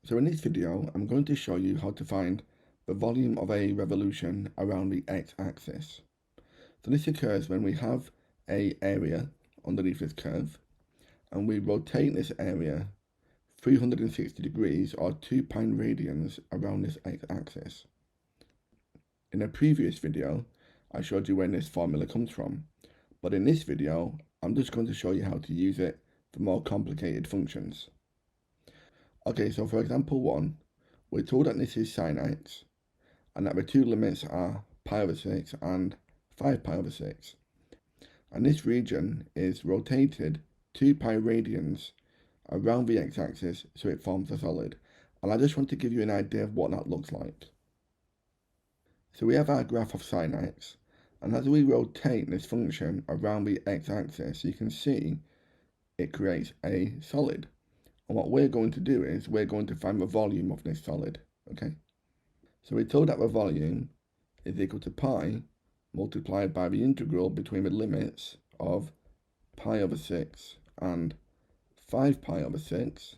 So in this video, I'm going to show you how to find the volume of a revolution around the x-axis. So this occurs when we have an area underneath this curve, and we rotate this area 360 degrees or 2 pi radians around this x-axis. In a previous video, I showed you where this formula comes from, but in this video, I'm just going to show you how to use it for more complicated functions. Okay, so for example 1, we're told that this is sine x, and that the two limits are pi over 6 and 5 pi over 6. And this region is rotated 2 pi radians around the x-axis so it forms a solid. And I just want to give you an idea of what that looks like. So we have our graph of sine x, and as we rotate this function around the x-axis, you can see it creates a solid. And what we're going to do is we're going to find the volume of this solid, okay? So we're told that the volume is equal to pi multiplied by the integral between the limits of pi over 6 and 5 pi over 6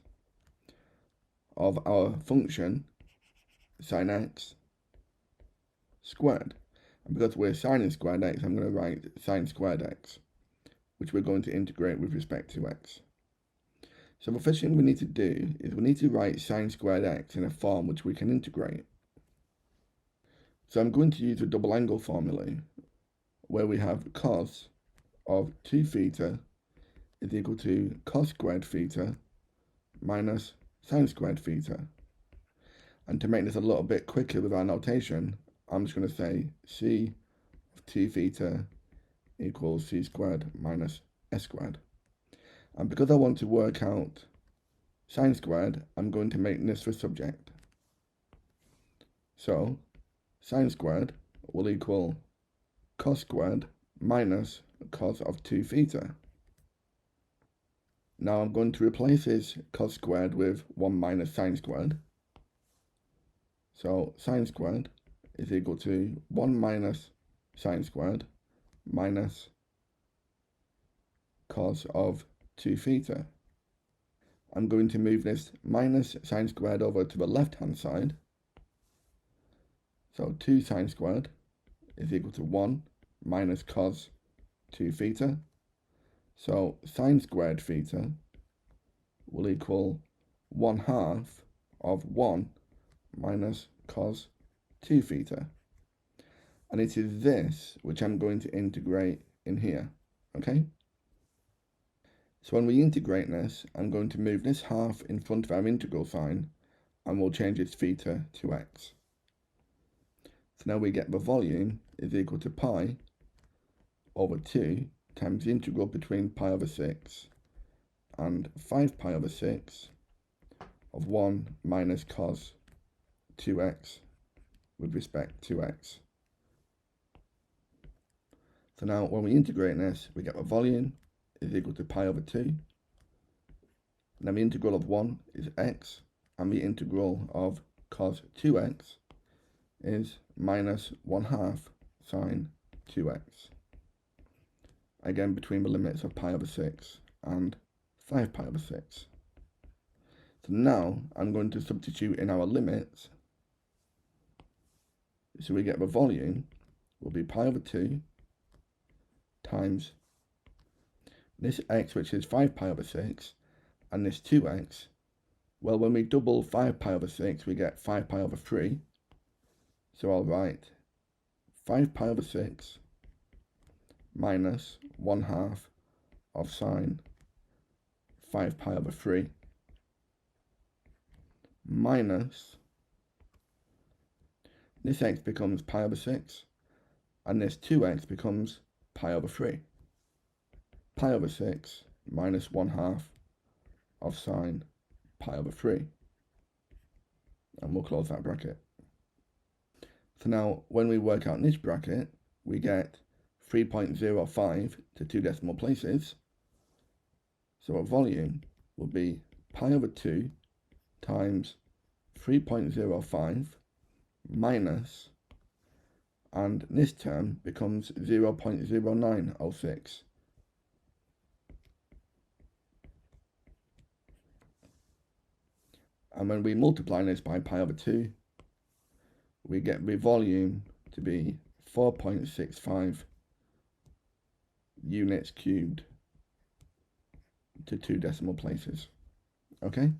of our function sine x squared. And because we're sine squared x, I'm going to write sine squared x, which we're going to integrate with respect to x. So the first thing we need to do is we need to write sine squared x in a form which we can integrate. So I'm going to use a double angle formula where we have cos of 2 theta is equal to cos squared theta minus sine squared theta. And to make this a little bit quicker with our notation, I'm just going to say c of 2 theta equals c squared minus s squared. And because I want to work out sine squared, I'm going to make this the subject. So sine squared will equal cos squared minus cos of 2 theta. Now I'm going to replace this cos squared with 1 minus sine squared. So sine squared is equal to 1 minus sine squared minus cos of 2 theta. I'm going to move this minus sine squared over to the left hand side. So 2 sine squared is equal to 1 minus cos 2 theta. So sine squared theta will equal 1/2 of 1 minus cos 2 theta. And it is this which I'm going to integrate in here, okay? So when we integrate this, I'm going to move this half in front of our integral sign, and we'll change its theta to x. So now we get the volume is equal to pi over 2 times the integral between pi over 6 and 5 pi over 6 of 1 minus cos 2x with respect to x. So now when we integrate this, we get the volume is equal to pi over 2. Now the integral of 1 is x, and the integral of cos 2x is minus 1/2 sine 2x. Again, between the limits of pi over 6 and 5 pi over 6. So now I'm going to substitute in our limits. So we get the volume will be pi over 2 times this x, which is 5 pi over 6, and this 2x. Well, when we double 5 pi over 6, we get 5 pi over 3. So I'll write 5 pi over 6 minus 1/2 of sine 5 pi over 3 minus this x becomes pi over 6, and this 2x becomes pi over 3. Pi over 6 minus 1/2 of sine pi over 3. And we'll close that bracket. So now when we work out this bracket, we get 3.05 to 2 decimal places. So our volume will be pi over 2 times 3.05 minus, and this term becomes 0.0906. And when we multiply this by pi over 2, we get the volume to be 4.65 units cubed to 2 decimal places. Okay?